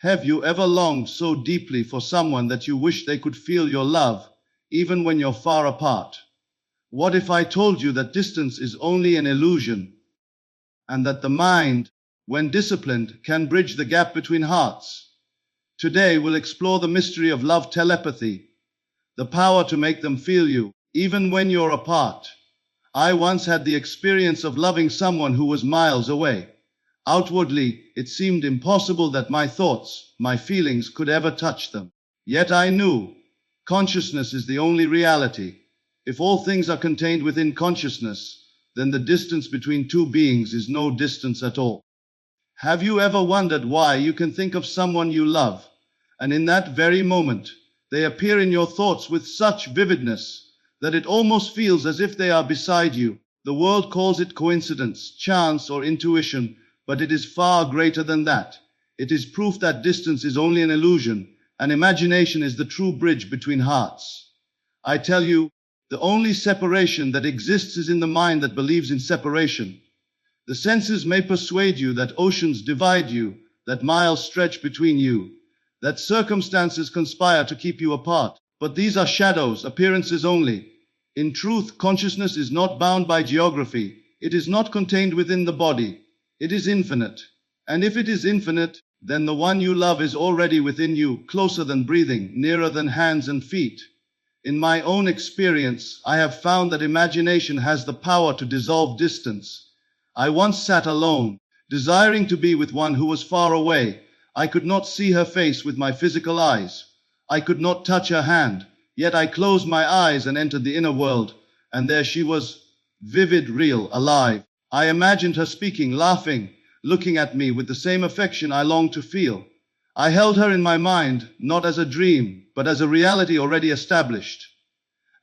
Have you ever longed so deeply for someone that you wish they could feel your love, even when you're far apart? What if I told you that distance is only an illusion, and that the mind, when disciplined, can bridge the gap between hearts? Today we'll explore the mystery of love telepathy, the power to make them feel you, even when you're apart. I once had the experience of loving someone who was miles away. Outwardly, it seemed impossible that my thoughts, my feelings could ever touch them. Yet I knew, consciousness is the only reality. If all things are contained within consciousness, then the distance between two beings is no distance at all. Have you ever wondered why you can think of someone you love, and in that very moment, they appear in your thoughts with such vividness that it almost feels as if they are beside you? The world calls it coincidence, chance, or intuition, but it is far greater than that. It is proof that distance is only an illusion, and imagination is the true bridge between hearts. I tell you, the only separation that exists is in the mind that believes in separation. The senses may persuade you that oceans divide you, that miles stretch between you, that circumstances conspire to keep you apart. But these are shadows, appearances only. In truth, consciousness is not bound by geography. It is not contained within the body. It is infinite. And if it is infinite, then the one you love is already within you, closer than breathing, nearer than hands and feet. In my own experience, I have found that imagination has the power to dissolve distance. I once sat alone, desiring to be with one who was far away. I could not see her face with my physical eyes. I could not touch her hand, yet I closed my eyes and entered the inner world, and there she was, vivid, real, alive. I imagined her speaking, laughing, looking at me with the same affection I longed to feel. I held her in my mind, not as a dream, but as a reality already established.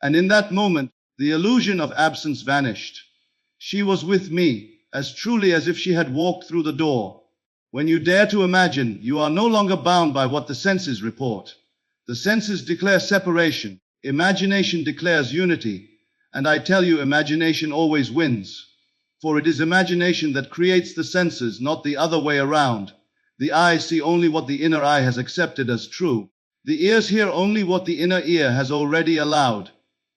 And in that moment, the illusion of absence vanished. She was with me, as truly as if she had walked through the door. When you dare to imagine, you are no longer bound by what the senses report. The senses declare separation, imagination declares unity, and I tell you, imagination always wins. For it is imagination that creates the senses, not the other way around. The eyes see only what the inner eye has accepted as true. The ears hear only what the inner ear has already allowed.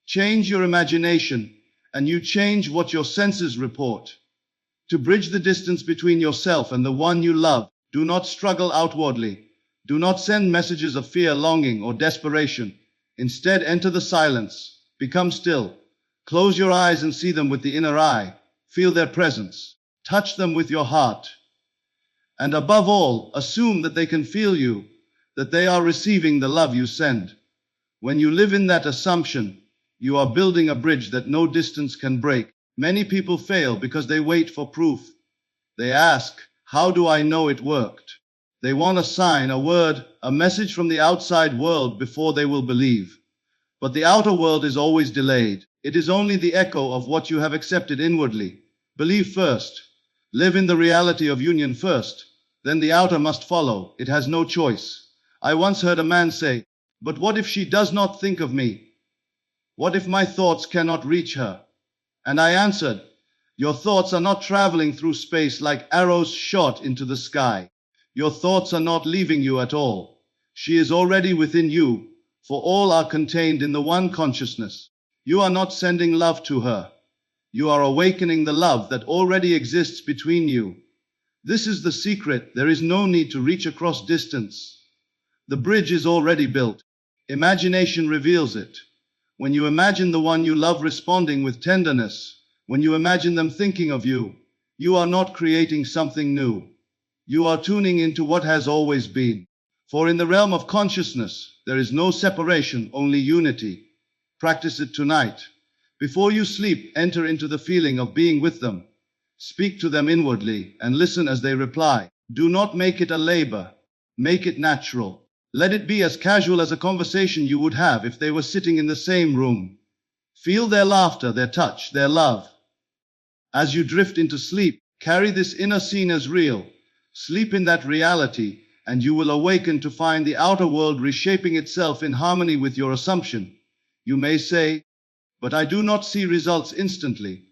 Change your imagination, and you change what your senses report. To bridge the distance between yourself and the one you love, do not struggle outwardly. Do not send messages of fear, longing, or desperation. Instead, enter the silence. Become still. Close your eyes and see them with the inner eye. Feel their presence. Touch them with your heart. And above all, assume that they can feel you, that they are receiving the love you send. When you live in that assumption, you are building a bridge that no distance can break. Many people fail because they wait for proof. They ask, how do I know it worked? They want a sign, a word, a message from the outside world before they will believe. But the outer world is always delayed. It is only the echo of what you have accepted inwardly. Believe first. Live in the reality of union first. Then the outer must follow. It has no choice. I once heard a man say, but what if she does not think of me? What if my thoughts cannot reach her? And I answered, your thoughts are not traveling through space like arrows shot into the sky. Your thoughts are not leaving you at all. She is already within you, for all are contained in the one consciousness. You are not sending love to her. You are awakening the love that already exists between you. This is the secret. There is no need to reach across distance. The bridge is already built. Imagination reveals it. When you imagine the one you love responding with tenderness, when you imagine them thinking of you, you are not creating something new. You are tuning into what has always been. For in the realm of consciousness, there is no separation, only unity. Practice it tonight. Before you sleep, enter into the feeling of being with them. Speak to them inwardly and listen as they reply. Do not make it a labor. Make it natural. Let it be as casual as a conversation you would have if they were sitting in the same room. Feel their laughter, their touch, their love. As you drift into sleep, carry this inner scene as real. Sleep in that reality, and you will awaken to find the outer world reshaping itself in harmony with your assumption. You may say, but I do not see results instantly.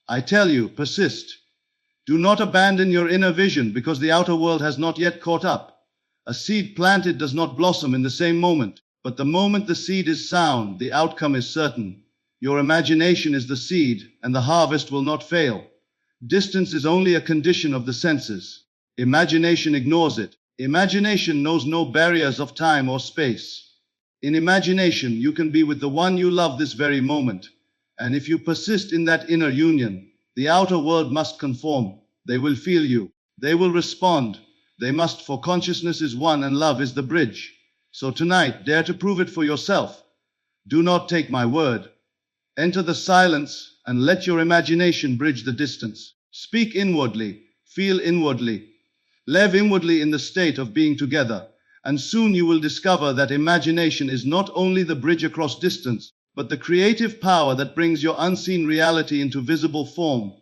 I tell you, persist. Do not abandon your inner vision because the outer world has not yet caught up. A seed planted does not blossom in the same moment, but the moment the seed is sown, the outcome is certain. Your imagination is the seed, and the harvest will not fail. Distance is only a condition of the senses. Imagination ignores it. Imagination knows no barriers of time or space. In imagination, you can be with the one you love this very moment. And if you persist in that inner union, the outer world must conform. They will feel you. They will respond. They must, for consciousness is one and love is the bridge. So tonight, dare to prove it for yourself. Do not take my word. Enter the silence and let your imagination bridge the distance. Speak inwardly. Feel inwardly. Live inwardly in the state of being together. And soon you will discover that imagination is not only the bridge across distance, but the creative power that brings your unseen reality into visible form.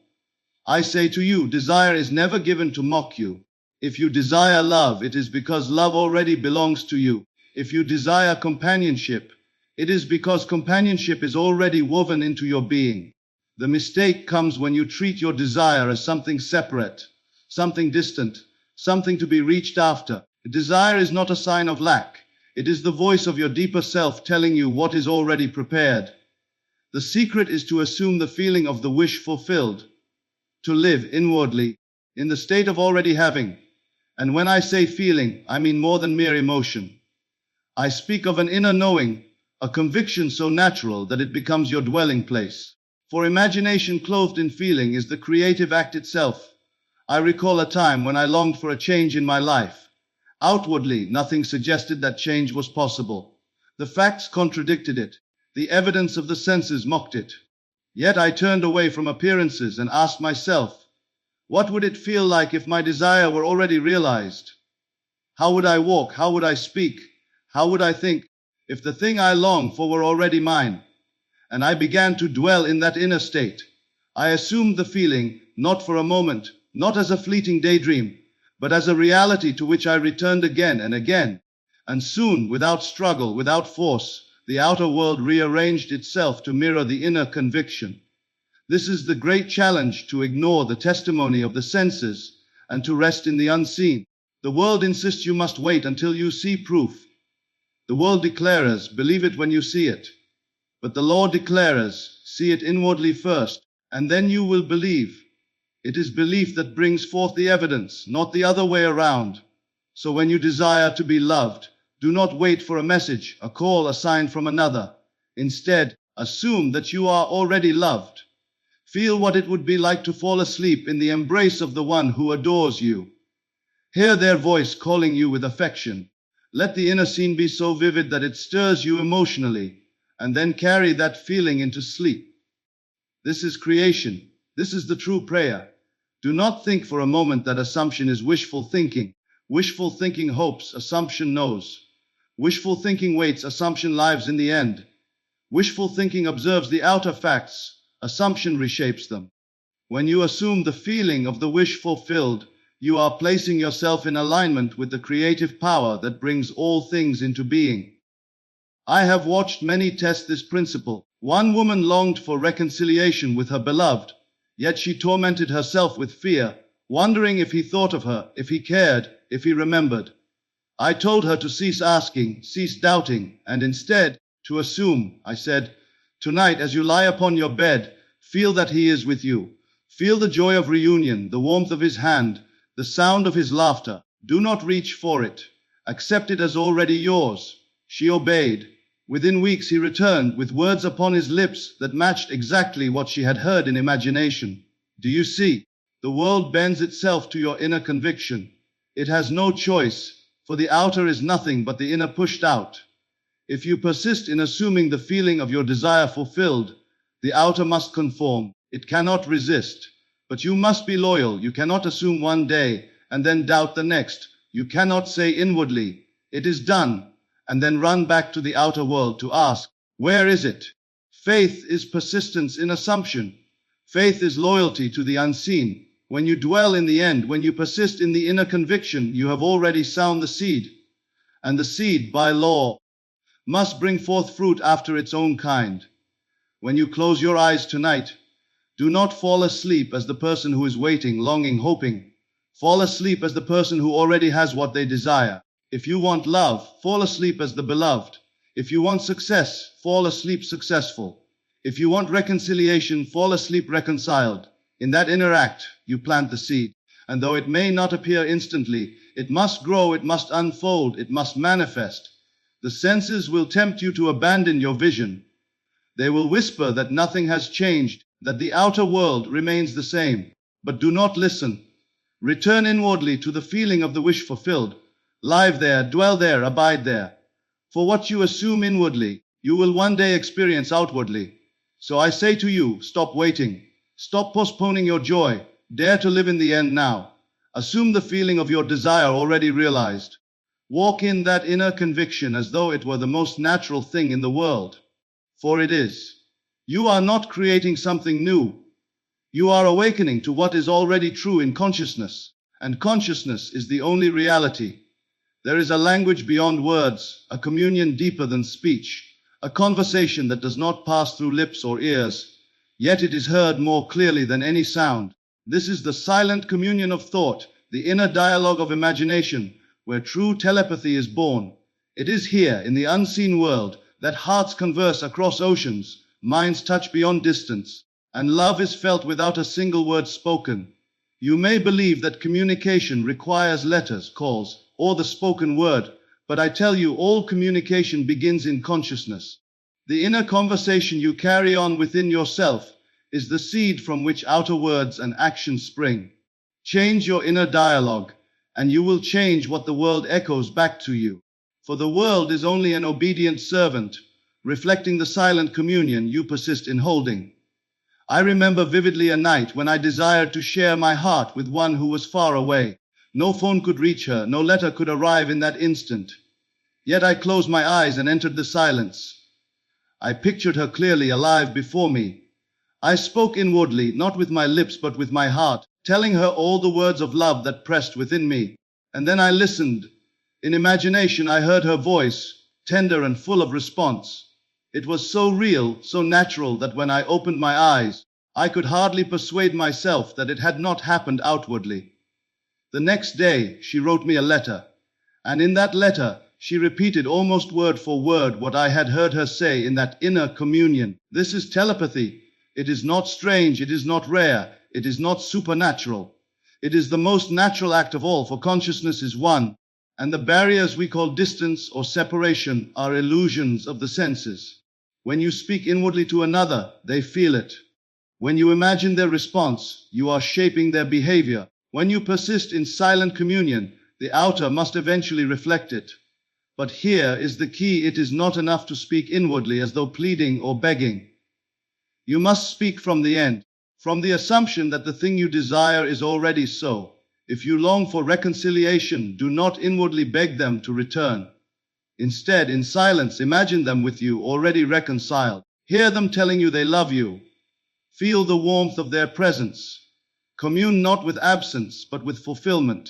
I say to you, desire is never given to mock you. If you desire love, it is because love already belongs to you. If you desire companionship, it is because companionship is already woven into your being. The mistake comes when you treat your desire as something separate, something distant, something to be reached after. Desire is not a sign of lack. It is the voice of your deeper self telling you what is already prepared. The secret is to assume the feeling of the wish fulfilled, to live inwardly, in the state of already having. And when I say feeling, I mean more than mere emotion. I speak of an inner knowing, a conviction so natural that it becomes your dwelling place. For imagination clothed in feeling is the creative act itself. I recall a time when I longed for a change in my life. Outwardly, nothing suggested that change was possible. The facts contradicted it. The evidence of the senses mocked it. Yet I turned away from appearances and asked myself, what would it feel like if my desire were already realized? How would I walk? How would I speak? How would I think if the thing I long for were already mine? And I began to dwell in that inner state. I assumed the feeling, not for a moment, not as a fleeting daydream, but as a reality to which I returned again and again. And soon, without struggle, without force, the outer world rearranged itself to mirror the inner conviction. This is the great challenge, to ignore the testimony of the senses and to rest in the unseen. The world insists you must wait until you see proof. The world declares, believe it when you see it. But the Lord declares, see it inwardly first, and then you will believe. It is belief that brings forth the evidence, not the other way around. So when you desire to be loved, do not wait for a message, a call, a sign from another. Instead, assume that you are already loved. Feel what it would be like to fall asleep in the embrace of the one who adores you. Hear their voice calling you with affection. Let the inner scene be so vivid that it stirs you emotionally, and then carry that feeling into sleep. This is creation. This is the true prayer. Do not think for a moment that assumption is wishful thinking. Wishful thinking hopes, assumption knows. Wishful thinking waits, assumption lives in the end. Wishful thinking observes the outer facts, assumption reshapes them. When you assume the feeling of the wish fulfilled, you are placing yourself in alignment with the creative power that brings all things into being. I have watched many test this principle. One woman longed for reconciliation with her beloved, yet she tormented herself with fear, wondering if he thought of her, if he cared, if he remembered. I told her to cease asking, cease doubting, and instead to assume. I said, tonight as you lie upon your bed, feel that he is with you. Feel the joy of reunion, the warmth of his hand, the sound of his laughter. Do not reach for it. Accept it as already yours. She obeyed. Within weeks he returned with words upon his lips that matched exactly what she had heard in imagination. Do you see? The world bends itself to your inner conviction. It has no choice, for the outer is nothing but the inner pushed out. If you persist in assuming the feeling of your desire fulfilled, the outer must conform. It cannot resist. But you must be loyal. You cannot assume one day and then doubt the next. You cannot say inwardly, it is done, and then run back to the outer world to ask, where is it? Faith is persistence in assumption. Faith is loyalty to the unseen. When you dwell in the end, when you persist in the inner conviction, you have already sown the seed. And the seed, by law, must bring forth fruit after its own kind. When you close your eyes tonight, do not fall asleep as the person who is waiting, longing, hoping. Fall asleep as the person who already has what they desire. If you want love, fall asleep as the beloved. If you want success, fall asleep successful. If you want reconciliation, fall asleep reconciled. In that inner act, you plant the seed. And though it may not appear instantly, it must grow, it must unfold, it must manifest. The senses will tempt you to abandon your vision. They will whisper that nothing has changed, that the outer world remains the same. But do not listen. Return inwardly to the feeling of the wish fulfilled. Live there, dwell there, abide there. For what you assume inwardly, you will one day experience outwardly. So I say to you, stop waiting. Stop postponing your joy. Dare to live in the end now. Assume the feeling of your desire already realized. Walk in that inner conviction as though it were the most natural thing in the world. For it is. You are not creating something new. You are awakening to what is already true in consciousness. And consciousness is the only reality. There is a language beyond words, a communion deeper than speech, a conversation that does not pass through lips or ears, yet it is heard more clearly than any sound. This is the silent communion of thought, the inner dialogue of imagination, where true telepathy is born. It is here, in the unseen world, that hearts converse across oceans, minds touch beyond distance, and love is felt without a single word spoken. You may believe that communication requires letters, calls, or the spoken word, but I tell you, all communication begins in consciousness. The inner conversation you carry on within yourself is the seed from which outer words and actions spring. Change your inner dialogue, and you will change what the world echoes back to you. For the world is only an obedient servant, reflecting the silent communion you persist in holding. I remember vividly a night when I desired to share my heart with one who was far away. No phone could reach her, no letter could arrive in that instant. Yet I closed my eyes and entered the silence. I pictured her clearly alive before me. I spoke inwardly, not with my lips but with my heart, telling her all the words of love that pressed within me. And then I listened. In imagination I heard her voice, tender and full of response. It was so real, so natural, that when I opened my eyes, I could hardly persuade myself that it had not happened outwardly. The next day, she wrote me a letter, and in that letter, she repeated almost word for word what I had heard her say in that inner communion. This is telepathy. It is not strange, it is not rare, it is not supernatural. It is the most natural act of all, for consciousness is one, and the barriers we call distance or separation are illusions of the senses. When you speak inwardly to another, they feel it. When you imagine their response, you are shaping their behavior. When you persist in silent communion, the outer must eventually reflect it. But here is the key: it is not enough to speak inwardly as though pleading or begging. You must speak from the end, from the assumption that the thing you desire is already so. If you long for reconciliation, do not inwardly beg them to return. Instead, in silence, imagine them with you already reconciled. Hear them telling you they love you. Feel the warmth of their presence. Commune not with absence, but with fulfillment.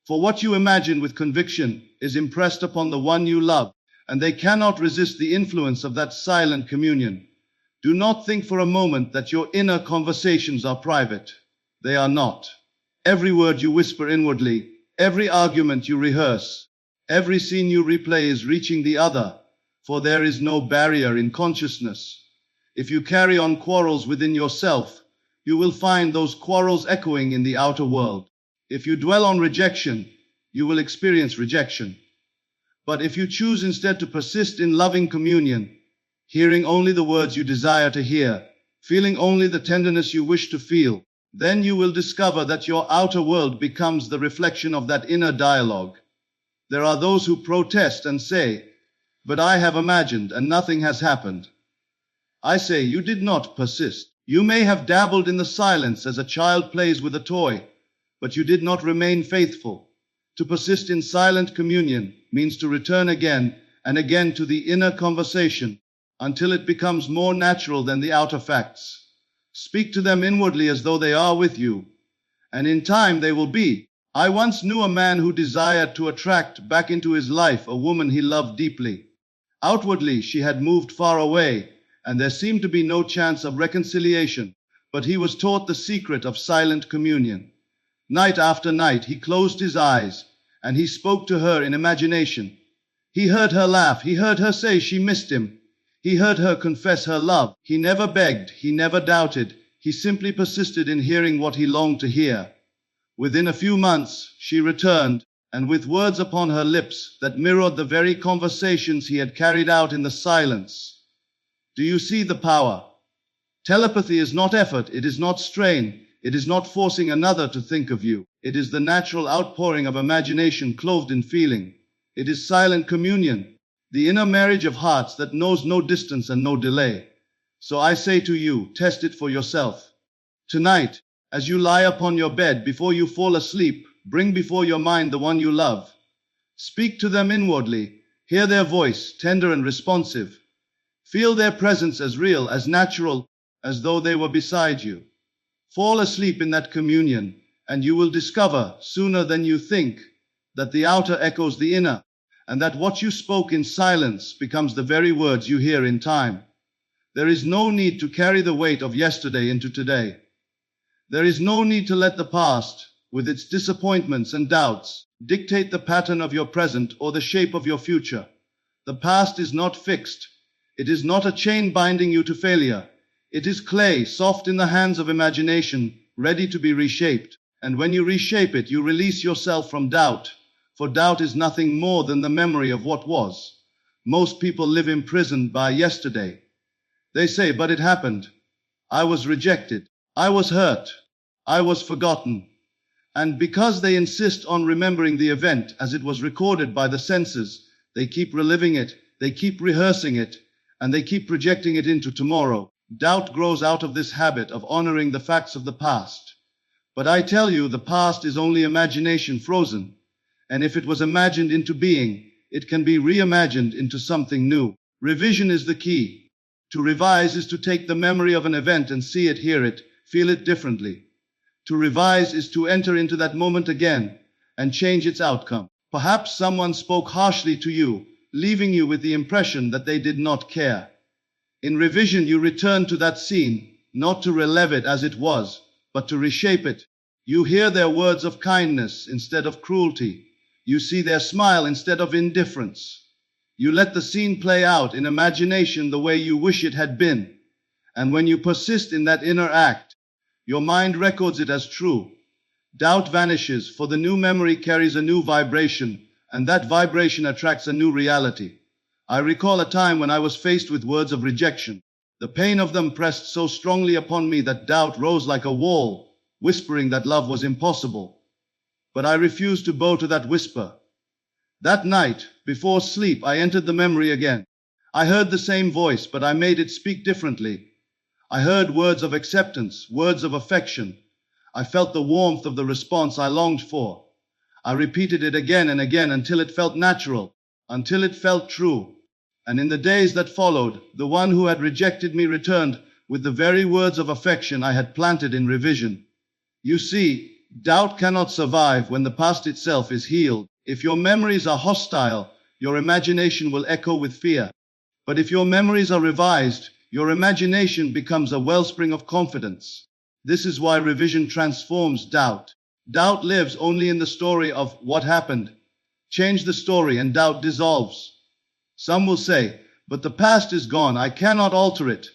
For what you imagine with conviction is impressed upon the one you love, and they cannot resist the influence of that silent communion. Do not think for a moment that your inner conversations are private. They are not. Every word you whisper inwardly, every argument you rehearse, every scene you replay is reaching the other, for there is no barrier in consciousness. If you carry on quarrels within yourself, you will find those quarrels echoing in the outer world. If you dwell on rejection, you will experience rejection. But if you choose instead to persist in loving communion, hearing only the words you desire to hear, feeling only the tenderness you wish to feel, then you will discover that your outer world becomes the reflection of that inner dialogue. There are those who protest and say, "But I have imagined and nothing has happened." I say, you did not persist. You may have dabbled in the silence as a child plays with a toy, but you did not remain faithful. To persist in silent communion means to return again and again to the inner conversation until it becomes more natural than the outer facts. Speak to them inwardly as though they are with you, and in time they will be. I once knew a man who desired to attract back into his life a woman he loved deeply. Outwardly, she had moved far away, and there seemed to be no chance of reconciliation, but he was taught the secret of silent communion. Night after night he closed his eyes, and he spoke to her in imagination. He heard her laugh, he heard her say she missed him, he heard her confess her love. He never begged, he never doubted, he simply persisted in hearing what he longed to hear. Within a few months, she returned, and with words upon her lips that mirrored the very conversations he had carried out in the silence. Do you see the power? Telepathy is not effort, it is not strain, it is not forcing another to think of you. It is the natural outpouring of imagination clothed in feeling. It is silent communion, the inner marriage of hearts that knows no distance and no delay. So I say to you, test it for yourself. Tonight, as you lie upon your bed before you fall asleep, bring before your mind the one you love. Speak to them inwardly, hear their voice, tender and responsive. Feel their presence as real, as natural, as though they were beside you. Fall asleep in that communion, and you will discover, sooner than you think, that the outer echoes the inner, and that what you spoke in silence becomes the very words you hear in time. There is no need to carry the weight of yesterday into today. There is no need to let the past, with its disappointments and doubts, dictate the pattern of your present or the shape of your future. The past is not fixed. It is not a chain binding you to failure. It is clay, soft in the hands of imagination, ready to be reshaped. And when you reshape it, you release yourself from doubt, for doubt is nothing more than the memory of what was. Most people live imprisoned by yesterday. They say, but it happened. I was rejected. I was hurt. I was forgotten. And because they insist on remembering the event as it was recorded by the senses, they keep reliving it, they keep rehearsing it, and they keep projecting it into tomorrow. Doubt grows out of this habit of honoring the facts of the past. But I tell you, the past is only imagination frozen, and if it was imagined into being, it can be reimagined into something new. Revision is the key. To revise is to take the memory of an event and see it, hear it, feel it differently. To revise is to enter into that moment again and change its outcome. Perhaps someone spoke harshly to you, leaving you with the impression that they did not care. In revision, you return to that scene, not to relive it as it was, but to reshape it. You hear their words of kindness instead of cruelty. You see their smile instead of indifference. You let the scene play out in imagination the way you wish it had been. And when you persist in that inner act, your mind records it as true. Doubt vanishes, for the new memory carries a new vibration, and that vibration attracts a new reality. I recall a time when I was faced with words of rejection. The pain of them pressed so strongly upon me that doubt rose like a wall, whispering that love was impossible. But I refused to bow to that whisper. That night, before sleep, I entered the memory again. I heard the same voice, but I made it speak differently. I heard words of acceptance, words of affection. I felt the warmth of the response I longed for. I repeated it again and again until it felt natural, until it felt true. And in the days that followed, the one who had rejected me returned with the very words of affection I had planted in revision. You see, doubt cannot survive when the past itself is healed. If your memories are hostile, your imagination will echo with fear. But if your memories are revised, your imagination becomes a wellspring of confidence. This is why revision transforms doubt. Doubt lives only in the story of what happened. Change the story and doubt dissolves. Some will say, but the past is gone, I cannot alter it.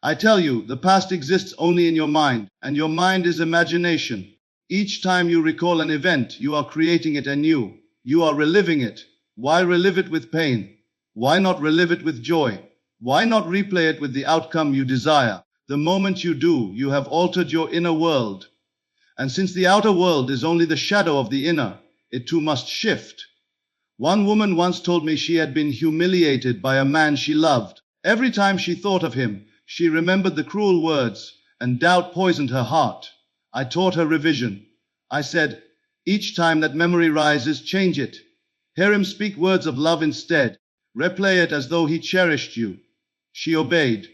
I tell you, the past exists only in your mind, and your mind is imagination. Each time you recall an event, you are creating it anew. You are reliving it. Why relive it with pain? Why not relive it with joy? Why not replay it with the outcome you desire? The moment you do, you have altered your inner world. And since the outer world is only the shadow of the inner, it too must shift. One woman once told me she had been humiliated by a man she loved. Every time she thought of him, she remembered the cruel words, and doubt poisoned her heart. I taught her revision. I said, each time that memory rises, change it. Hear him speak words of love instead. Replay it as though he cherished you. She obeyed.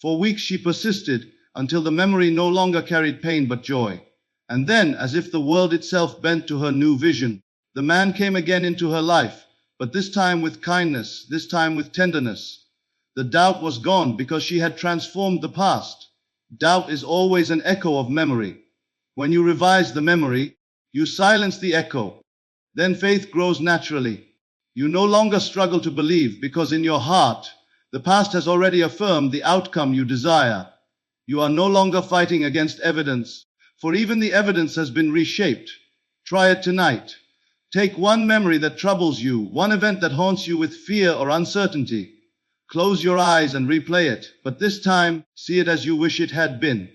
For weeks she persisted, until the memory no longer carried pain but joy. And then, as if the world itself bent to her new vision, the man came again into her life, but this time with kindness, this time with tenderness. The doubt was gone because she had transformed the past. Doubt is always an echo of memory. When you revise the memory, you silence the echo. Then faith grows naturally. You no longer struggle to believe because in your heart, the past has already affirmed the outcome you desire. You are no longer fighting against evidence, for even the evidence has been reshaped. Try it tonight. Take one memory that troubles you, one event that haunts you with fear or uncertainty. Close your eyes and replay it, but this time, see it as you wish it had been.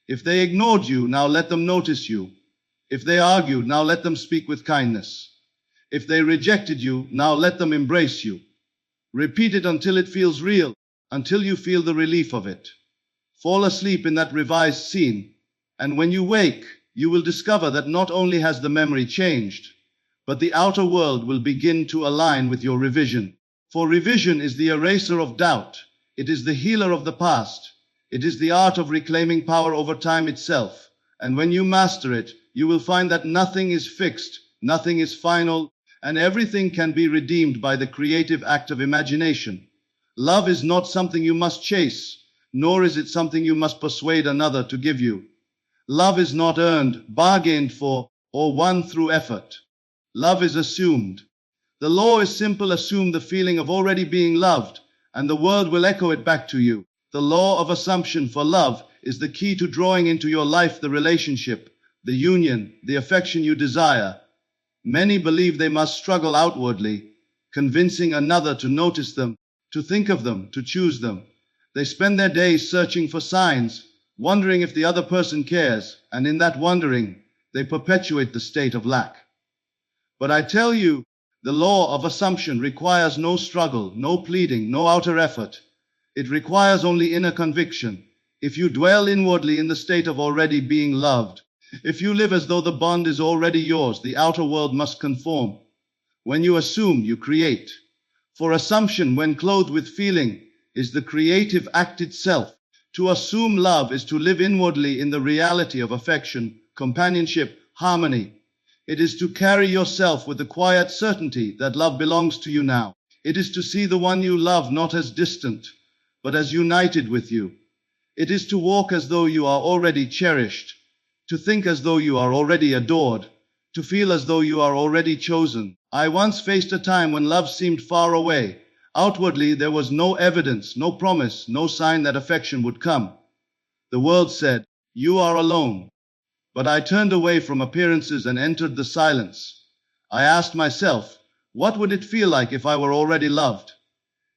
If they ignored you, now let them notice you. If they argued, now let them speak with kindness. If they rejected you, now let them embrace you. Repeat it until it feels real, until you feel the relief of it. Fall asleep in that revised scene, and when you wake, you will discover that not only has the memory changed, but the outer world will begin to align with your revision. For revision is the eraser of doubt. It is the healer of the past. It is the art of reclaiming power over time itself. And when you master it, you will find that nothing is fixed, nothing is final, and everything can be redeemed by the creative act of imagination. Love is not something you must chase, nor is it something you must persuade another to give you. Love is not earned, bargained for, or won through effort. Love is assumed. The law is simple: assume the feeling of already being loved, and the world will echo it back to you. The law of assumption for love is the key to drawing into your life the relationship, the union, the affection you desire. Many believe they must struggle outwardly, convincing another to notice them, to think of them, to choose them. They spend their days searching for signs, wondering if the other person cares, and in that wondering, they perpetuate the state of lack. But I tell you, the law of assumption requires no struggle, no pleading, no outer effort. It requires only inner conviction. If you dwell inwardly in the state of already being loved, if you live as though the bond is already yours, the outer world must conform. When you assume, you create. For assumption, when clothed with feeling, is the creative act itself. To assume love is to live inwardly in the reality of affection, companionship, harmony. It is to carry yourself with the quiet certainty that love belongs to you now. It is to see the one you love not as distant, but as united with you. It is to walk as though you are already cherished, to think as though you are already adored, to feel as though you are already chosen. I once faced a time when love seemed far away. Outwardly, there was no evidence, no promise, no sign that affection would come. The world said, "You are alone." But I turned away from appearances and entered the silence. I asked myself, what would it feel like if I were already loved?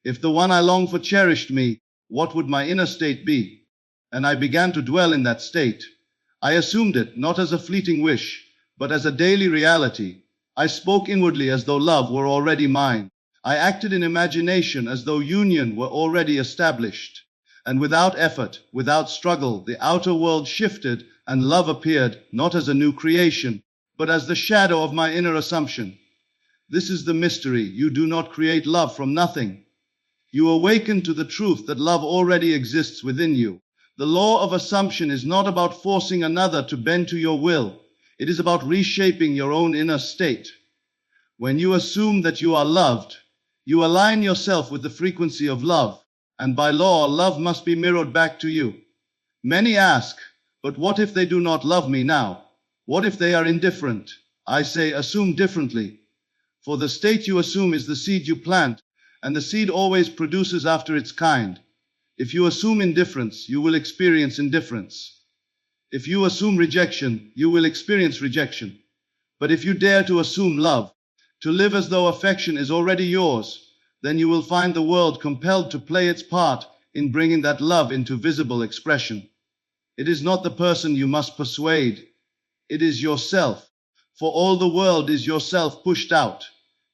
If the one I longed for cherished me, what would my inner state be? And I began to dwell in that state. I assumed it, not as a fleeting wish, but as a daily reality. I spoke inwardly as though love were already mine. I acted in imagination as though union were already established. And without effort, without struggle, the outer world shifted and love appeared, not as a new creation, but as the shadow of my inner assumption. This is the mystery. You do not create love from nothing. You awaken to the truth that love already exists within you. The law of assumption is not about forcing another to bend to your will. It is about reshaping your own inner state. When you assume that you are loved, you align yourself with the frequency of love, and by law, love must be mirrored back to you. Many ask, but what if they do not love me now? What if they are indifferent? I say, assume differently. For the state you assume is the seed you plant, and the seed always produces after its kind. If you assume indifference, you will experience indifference. If you assume rejection, you will experience rejection. But if you dare to assume love, to live as though affection is already yours, then you will find the world compelled to play its part in bringing that love into visible expression. It is not the person you must persuade. It is yourself. For all the world is yourself pushed out.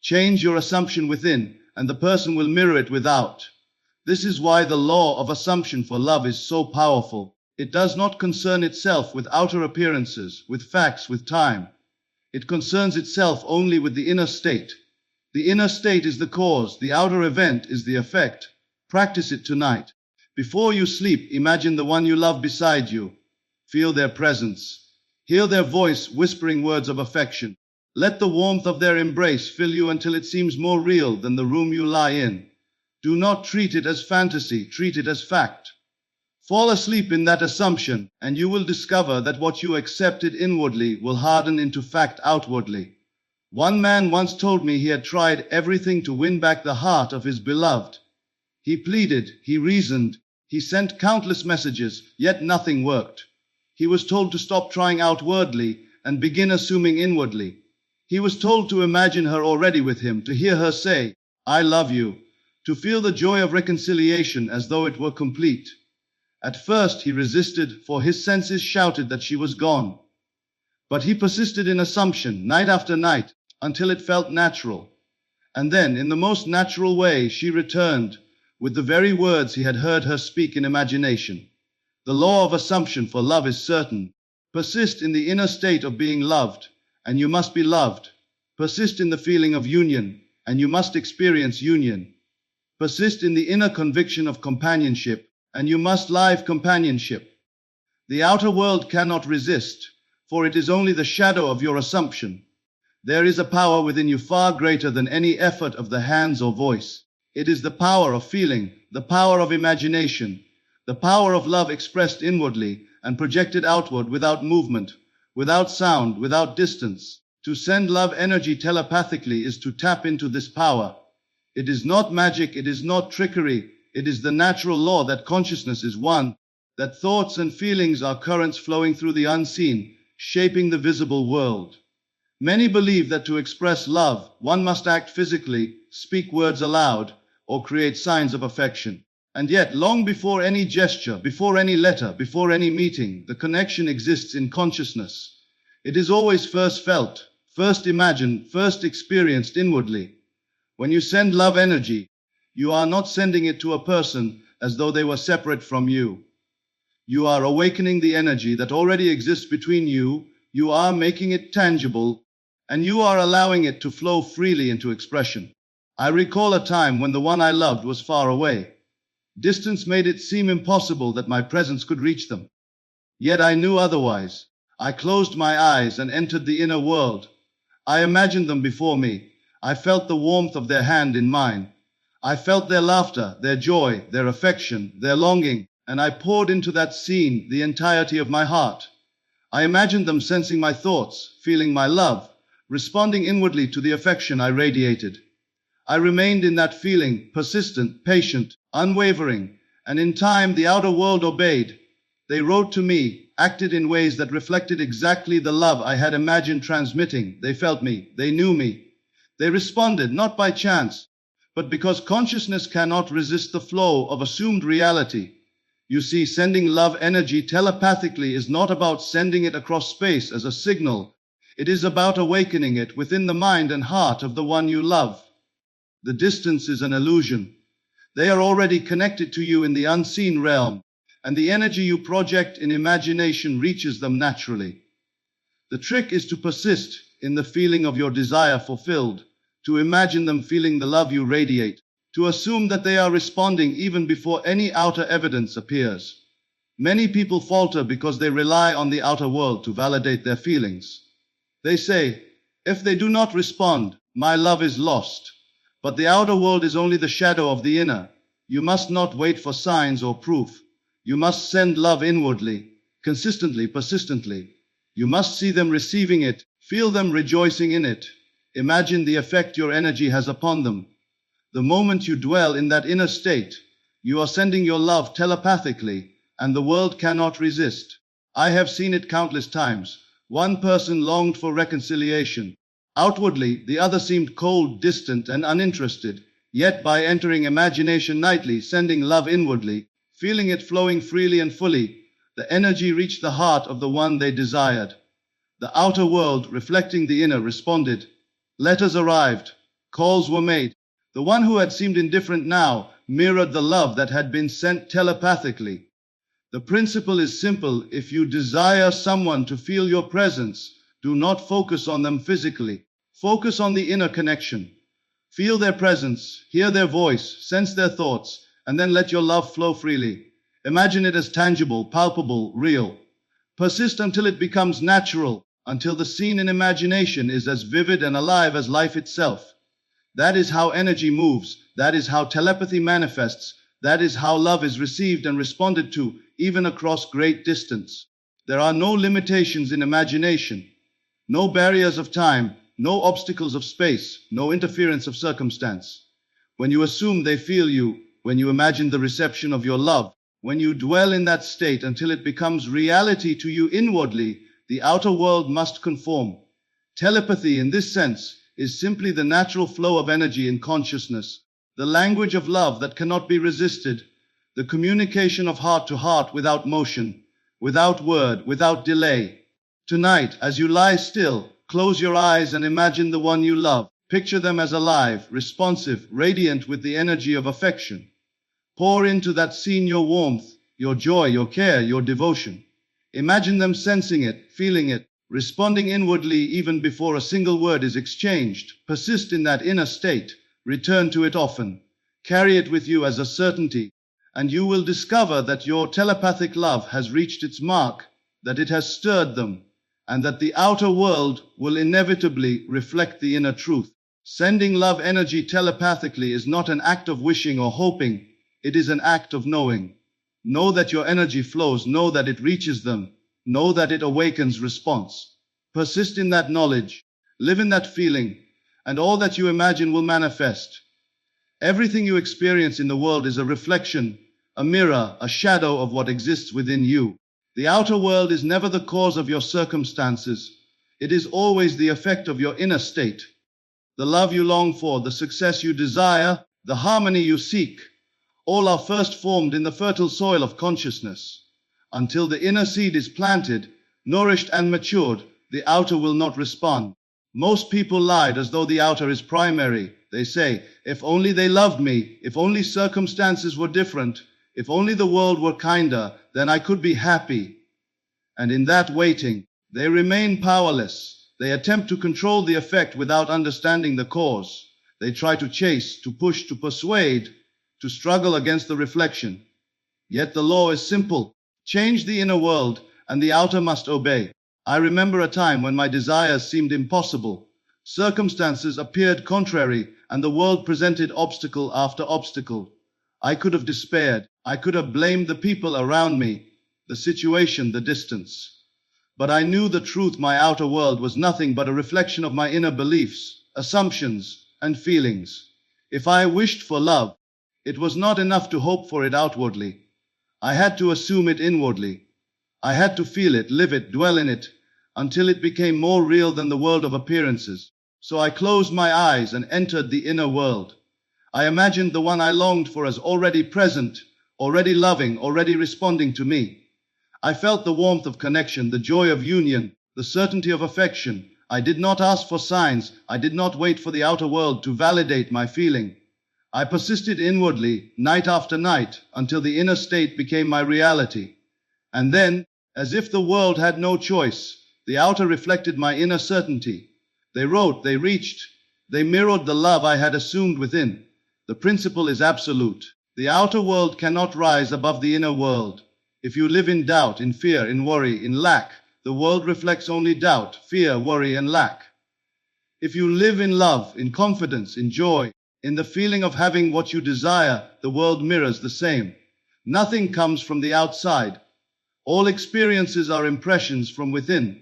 Change your assumption within, and the person will mirror it without. This is why the law of assumption for love is so powerful. It does not concern itself with outer appearances, with facts, with time. It concerns itself only with the inner state. The inner state is the cause, the outer event is the effect. Practice it tonight. Before you sleep, imagine the one you love beside you. Feel their presence. Hear their voice whispering words of affection. Let the warmth of their embrace fill you until it seems more real than the room you lie in. Do not treat it as fantasy, treat it as fact. Fall asleep in that assumption, and you will discover that what you accepted inwardly will harden into fact outwardly. One man once told me he had tried everything to win back the heart of his beloved. He pleaded, he reasoned, he sent countless messages, yet nothing worked. He was told to stop trying outwardly and begin assuming inwardly. He was told to imagine her already with him, to hear her say, "I love you," to feel the joy of reconciliation as though it were complete. At first he resisted, for his senses shouted that she was gone. But he persisted in assumption, night after night, until it felt natural. And then, in the most natural way, she returned, with the very words he had heard her speak in imagination. The law of assumption for love is certain. Persist in the inner state of being loved, and you must be loved. Persist in the feeling of union, and you must experience union. Persist in the inner conviction of companionship, and you must live companionship. The outer world cannot resist, for it is only the shadow of your assumption. There is a power within you far greater than any effort of the hands or voice. It is the power of feeling, the power of imagination, the power of love expressed inwardly and projected outward without movement, without sound, without distance. To send love energy telepathically is to tap into this power. It is not magic, it is not trickery, it is the natural law that consciousness is one, that thoughts and feelings are currents flowing through the unseen, shaping the visible world. Many believe that to express love, one must act physically, speak words aloud, or create signs of affection. And yet, long before any gesture, before any letter, before any meeting, the connection exists in consciousness. It is always first felt, first imagined, first experienced inwardly. When you send love energy, you are not sending it to a person as though they were separate from you. You are awakening the energy that already exists between you, you are making it tangible, and you are allowing it to flow freely into expression. I recall a time when the one I loved was far away. Distance made it seem impossible that my presence could reach them. Yet I knew otherwise. I closed my eyes and entered the inner world. I imagined them before me. I felt the warmth of their hand in mine. I felt their laughter, their joy, their affection, their longing, and I poured into that scene the entirety of my heart. I imagined them sensing my thoughts, feeling my love, responding inwardly to the affection I radiated. I remained in that feeling, persistent, patient, unwavering, and in time the outer world obeyed. They wrote to me, acted in ways that reflected exactly the love I had imagined transmitting. They felt me, they knew me. They responded not by chance, but because consciousness cannot resist the flow of assumed reality. You see, sending love energy telepathically is not about sending it across space as a signal. It is about awakening it within the mind and heart of the one you love. The distance is an illusion. They are already connected to you in the unseen realm, and the energy you project in imagination reaches them naturally. The trick is to persist in the feeling of your desire fulfilled, to imagine them feeling the love you radiate, to assume that they are responding even before any outer evidence appears. Many people falter because they rely on the outer world to validate their feelings. They say, if they do not respond, my love is lost. But the outer world is only the shadow of the inner. You must not wait for signs or proof. You must send love inwardly, consistently, persistently. You must see them receiving it, feel them rejoicing in it. Imagine the effect your energy has upon them. The moment you dwell in that inner state, you are sending your love telepathically, and the world cannot resist. I have seen it countless times. One person longed for reconciliation. Outwardly, the other seemed cold, distant, and uninterested. Yet by entering imagination nightly, sending love inwardly, feeling it flowing freely and fully, the energy reached the heart of the one they desired. The outer world, reflecting the inner, responded. Letters arrived. Calls were made. The one who had seemed indifferent now mirrored the love that had been sent telepathically. The principle is simple. If you desire someone to feel your presence, do not focus on them physically. Focus on the inner connection. Feel their presence, hear their voice, sense their thoughts, and then let your love flow freely. Imagine it as tangible, palpable, real. Persist until it becomes natural, until the scene in imagination is as vivid and alive as life itself. That is how energy moves. That is how telepathy manifests. That is how love is received and responded to, even across great distance. There are no limitations in imagination, no barriers of time, no obstacles of space, no interference of circumstance. When you assume they feel you, when you imagine the reception of your love, when you dwell in that state until it becomes reality to you inwardly, the outer world must conform. Telepathy, in this sense, is simply the natural flow of energy in consciousness, the language of love that cannot be resisted, the communication of heart to heart without motion, without word, without delay. Tonight, as you lie still, close your eyes and imagine the one you love. Picture them as alive, responsive, radiant with the energy of affection. Pour into that scene your warmth, your joy, your care, your devotion. Imagine them sensing it, feeling it, responding inwardly even before a single word is exchanged. Persist in that inner state. Return to it often. Carry it with you as a certainty, and you will discover that your telepathic love has reached its mark, that it has stirred them, and that the outer world will inevitably reflect the inner truth. Sending love energy telepathically is not an act of wishing or hoping. It is an act of knowing. Know that your energy flows. Know that it reaches them. Know that it awakens response. Persist in that knowledge. Live in that feeling, and all that you imagine will manifest. Everything you experience in the world is a reflection, a mirror, a shadow of what exists within you. The outer world is never the cause of your circumstances. It is always the effect of your inner state. The love you long for, the success you desire, the harmony you seek, all are first formed in the fertile soil of consciousness. Until the inner seed is planted, nourished and matured, the outer will not respond. Most people lied as though the outer is primary. They say, if only they loved me, if only circumstances were different, if only the world were kinder, then I could be happy. And in that waiting, they remain powerless. They attempt to control the effect without understanding the cause. They try to chase, to push, to persuade, to struggle against the reflection. Yet the law is simple. Change the inner world, and the outer must obey. I remember a time when my desires seemed impossible. Circumstances appeared contrary, and the world presented obstacle after obstacle. I could have despaired. I could have blamed the people around me, the situation, the distance. But I knew the truth. My outer world was nothing but a reflection of my inner beliefs, assumptions, and feelings. If I wished for love, it was not enough to hope for it outwardly. I had to assume it inwardly. I had to feel it, live it, dwell in it, until it became more real than the world of appearances. So I closed my eyes and entered the inner world. I imagined the one I longed for as already present, already loving, already responding to me. I felt the warmth of connection, the joy of union, the certainty of affection. I did not ask for signs. I did not wait for the outer world to validate my feeling. I persisted inwardly, night after night, until the inner state became my reality. And then, as if the world had no choice, the outer reflected my inner certainty. They wrote, they reached, they mirrored the love I had assumed within. The principle is absolute. The outer world cannot rise above the inner world. If you live in doubt, in fear, in worry, in lack, the world reflects only doubt, fear, worry, and lack. If you live in love, in confidence, in joy, in the feeling of having what you desire, the world mirrors the same. Nothing comes from the outside. All experiences are impressions from within.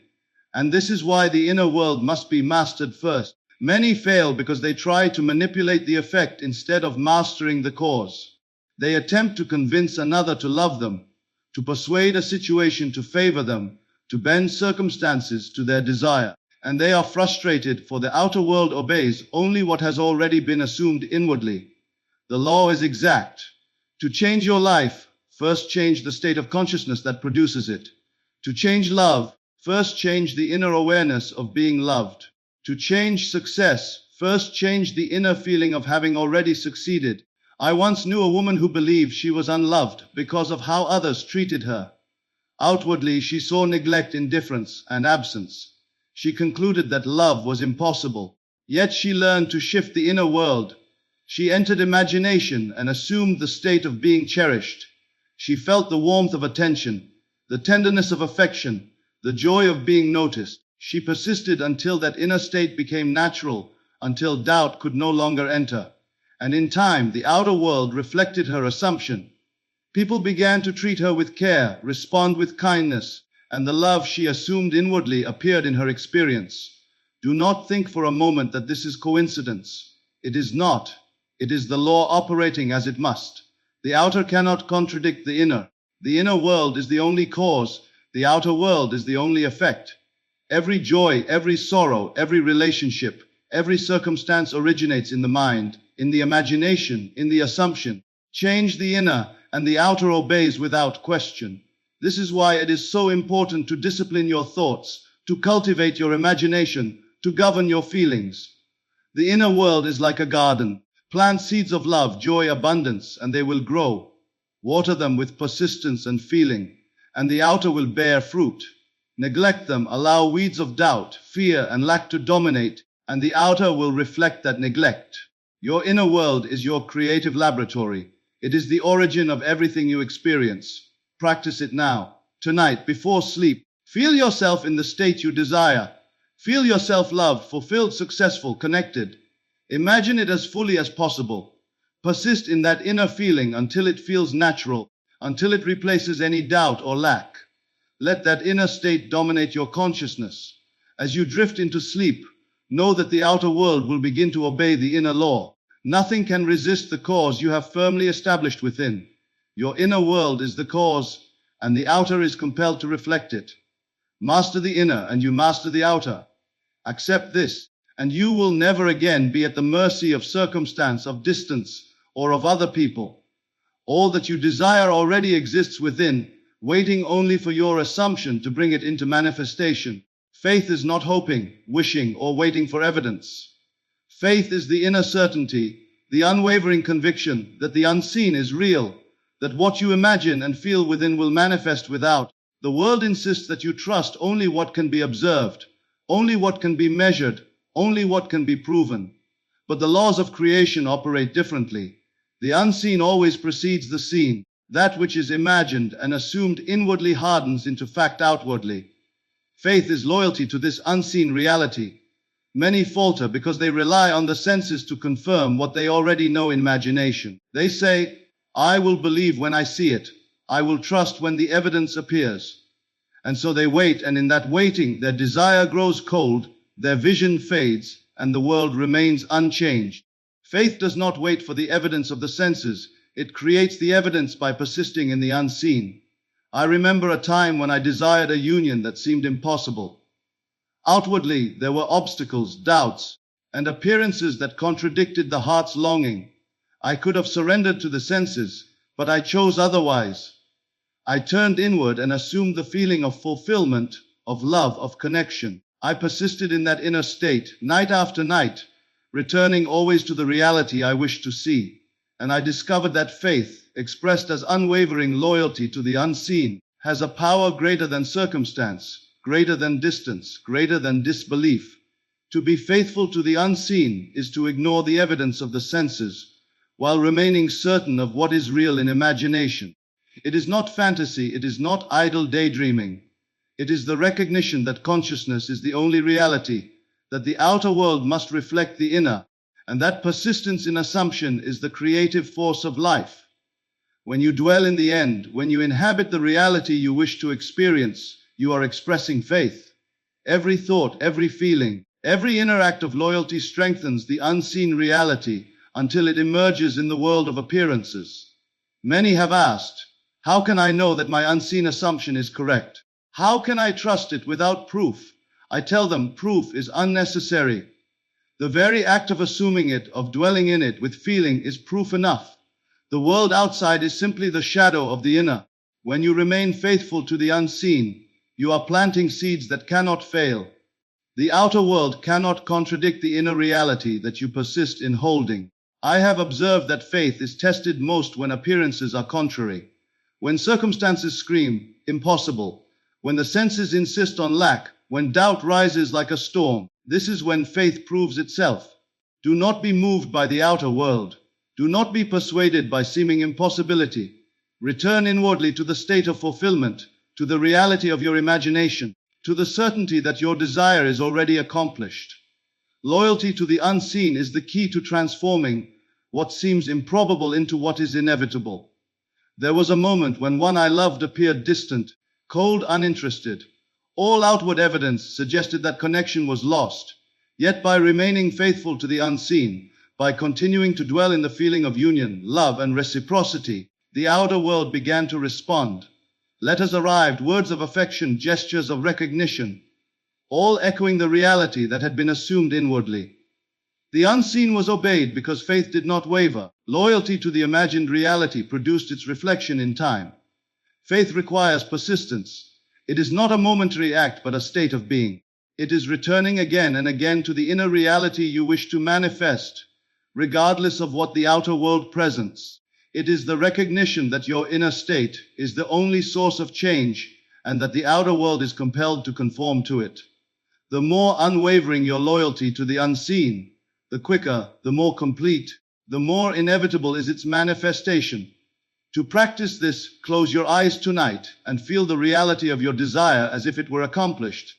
And this is why the inner world must be mastered first. Many fail because they try to manipulate the effect instead of mastering the cause. They attempt to convince another to love them, to persuade a situation to favor them, to bend circumstances to their desire. And they are frustrated, for the outer world obeys only what has already been assumed inwardly. The law is exact. To change your life, first change the state of consciousness that produces it. To change love, first change the inner awareness of being loved. To change success, first change the inner feeling of having already succeeded. I once knew a woman who believed she was unloved because of how others treated her. Outwardly, she saw neglect, indifference, and absence. She concluded that love was impossible. Yet she learned to shift the inner world. She entered imagination and assumed the state of being cherished. She felt the warmth of attention, the tenderness of affection, the joy of being noticed. She persisted until that inner state became natural, until doubt could no longer enter. And in time, the outer world reflected her assumption. People began to treat her with care, respond with kindness, and the love she assumed inwardly appeared in her experience. Do not think for a moment that this is coincidence. It is not. It is the law operating as it must. The outer cannot contradict the inner. The inner world is the only cause. The outer world is the only effect. Every joy, every sorrow, every relationship, every circumstance originates in the mind, in the imagination, in the assumption. Change the inner, and the outer obeys without question. This is why it is so important to discipline your thoughts, to cultivate your imagination, to govern your feelings. The inner world is like a garden. Plant seeds of love, joy, abundance, and they will grow. Water them with persistence and feeling, and the outer will bear fruit. Neglect them, allow weeds of doubt, fear, and lack to dominate, and the outer will reflect that neglect. Your inner world is your creative laboratory. It is the origin of everything you experience. Practice it now, tonight, before sleep. Feel yourself in the state you desire. Feel yourself loved, fulfilled, successful, connected. Imagine it as fully as possible. Persist in that inner feeling until it feels natural, until it replaces any doubt or lack. Let that inner state dominate your consciousness. As you drift into sleep, know that the outer world will begin to obey the inner law. Nothing can resist the cause you have firmly established within. Your inner world is the cause, and the outer is compelled to reflect it. Master the inner, and you master the outer. Accept this, and you will never again be at the mercy of circumstance, of distance, or of other people. All that you desire already exists within, waiting only for your assumption to bring it into manifestation. Faith is not hoping, wishing, or waiting for evidence. Faith is the inner certainty, the unwavering conviction that the unseen is real, that what you imagine and feel within will manifest without. The world insists that you trust only what can be observed, only what can be measured, only what can be proven. But the laws of creation operate differently. The unseen always precedes the seen. That which is imagined and assumed inwardly hardens into fact outwardly. Faith is loyalty to this unseen reality. Many falter because they rely on the senses to confirm what they already know in imagination. They say, I will believe when I see it. I will trust when the evidence appears. And so they wait, and in that waiting, their desire grows cold, their vision fades, and the world remains unchanged. Faith does not wait for the evidence of the senses. It creates the evidence by persisting in the unseen. I remember a time when I desired a union that seemed impossible. Outwardly, there were obstacles, doubts, and appearances that contradicted the heart's longing. I could have surrendered to the senses, but I chose otherwise. I turned inward and assumed the feeling of fulfillment, of love, of connection. I persisted in that inner state, night after night, returning always to the reality I wished to see. And I discovered that faith, expressed as unwavering loyalty to the unseen, has a power greater than circumstance, greater than distance, greater than disbelief. To be faithful to the unseen is to ignore the evidence of the senses, while remaining certain of what is real in imagination. It is not fantasy, it is not idle daydreaming. It is the recognition that consciousness is the only reality, that the outer world must reflect the inner, and that persistence in assumption is the creative force of life. When you dwell in the end, when you inhabit the reality you wish to experience, you are expressing faith. Every thought, every feeling, every inner act of loyalty strengthens the unseen reality until it emerges in the world of appearances. Many have asked, how can I know that my unseen assumption is correct? How can I trust it without proof? I tell them proof is unnecessary. The very act of assuming it, of dwelling in it with feeling, is proof enough. The world outside is simply the shadow of the inner. When you remain faithful to the unseen, you are planting seeds that cannot fail. The outer world cannot contradict the inner reality that you persist in holding. I have observed that faith is tested most when appearances are contrary. When circumstances scream, impossible. When the senses insist on lack. When doubt rises like a storm. This is when faith proves itself. Do not be moved by the outer world. Do not be persuaded by seeming impossibility. Return inwardly to the state of fulfillment, to the reality of your imagination, to the certainty that your desire is already accomplished. Loyalty to the unseen is the key to transforming what seems improbable into what is inevitable. There was a moment when one I loved appeared distant, cold, uninterested. All outward evidence suggested that connection was lost. Yet by remaining faithful to the unseen, by continuing to dwell in the feeling of union, love, and reciprocity, the outer world began to respond. Letters arrived, words of affection, gestures of recognition, all echoing the reality that had been assumed inwardly. The unseen was obeyed because faith did not waver. Loyalty to the imagined reality produced its reflection in time. Faith requires persistence. It is not a momentary act but a state of being. It is returning again and again to the inner reality you wish to manifest, regardless of what the outer world presents. It is the recognition that your inner state is the only source of change and that the outer world is compelled to conform to it. The more unwavering your loyalty to the unseen, the quicker, the more complete, the more inevitable is its manifestation. To practice this, close your eyes tonight and feel the reality of your desire as if it were accomplished.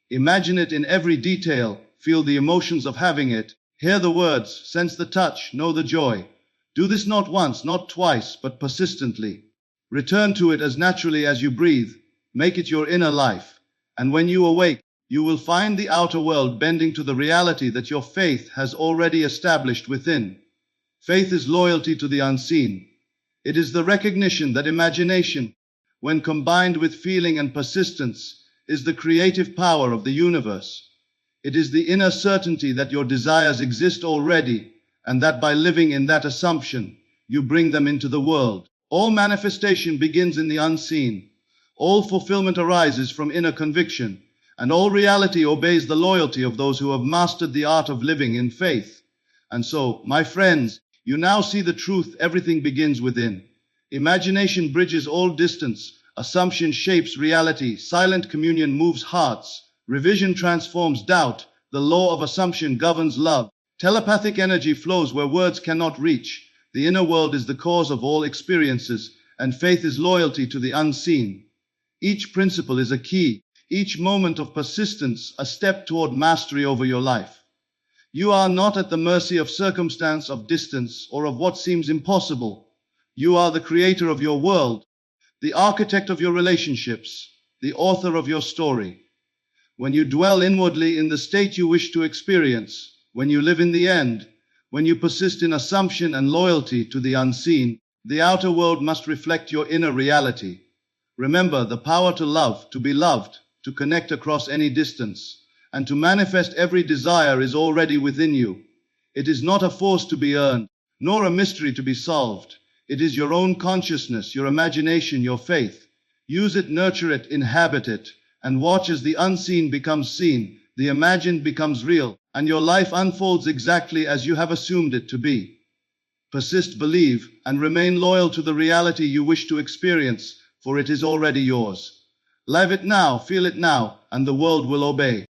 Imagine it in every detail, feel the emotions of having it, hear the words, sense the touch, know the joy. Do this not once, not twice, but persistently. Return to it as naturally as you breathe. Make it your inner life. And when you awake, you will find the outer world bending to the reality that your faith has already established within. Faith is loyalty to the unseen. It is the recognition that imagination, when combined with feeling and persistence, is the creative power of the universe. It is the inner certainty that your desires exist already, and that by living in that assumption, you bring them into the world. All manifestation begins in the unseen. All fulfillment arises from inner conviction, and all reality obeys the loyalty of those who have mastered the art of living in faith. And so, my friends, you now see the truth. Everything begins within. Imagination bridges all distance. Assumption shapes reality. Silent communion moves hearts. Revision transforms doubt. The law of assumption governs love. Telepathic energy flows where words cannot reach. The inner world is the cause of all experiences, and faith is loyalty to the unseen. Each principle is a key. Each moment of persistence a step toward mastery over your life. You are not at the mercy of circumstance, of distance, or of what seems impossible. You are the creator of your world, the architect of your relationships, the author of your story. When you dwell inwardly in the state you wish to experience, when you live in the end, when you persist in assumption and loyalty to the unseen, the outer world must reflect your inner reality. Remember the power to love, to be loved, to connect across any distance, and to manifest every desire is already within you. It is not a force to be earned, nor a mystery to be solved. It is your own consciousness, your imagination, your faith. Use it, nurture it, inhabit it, and watch as the unseen becomes seen, the imagined becomes real, and your life unfolds exactly as you have assumed it to be. Persist, believe, and remain loyal to the reality you wish to experience, for it is already yours. Live it now, feel it now, and the world will obey.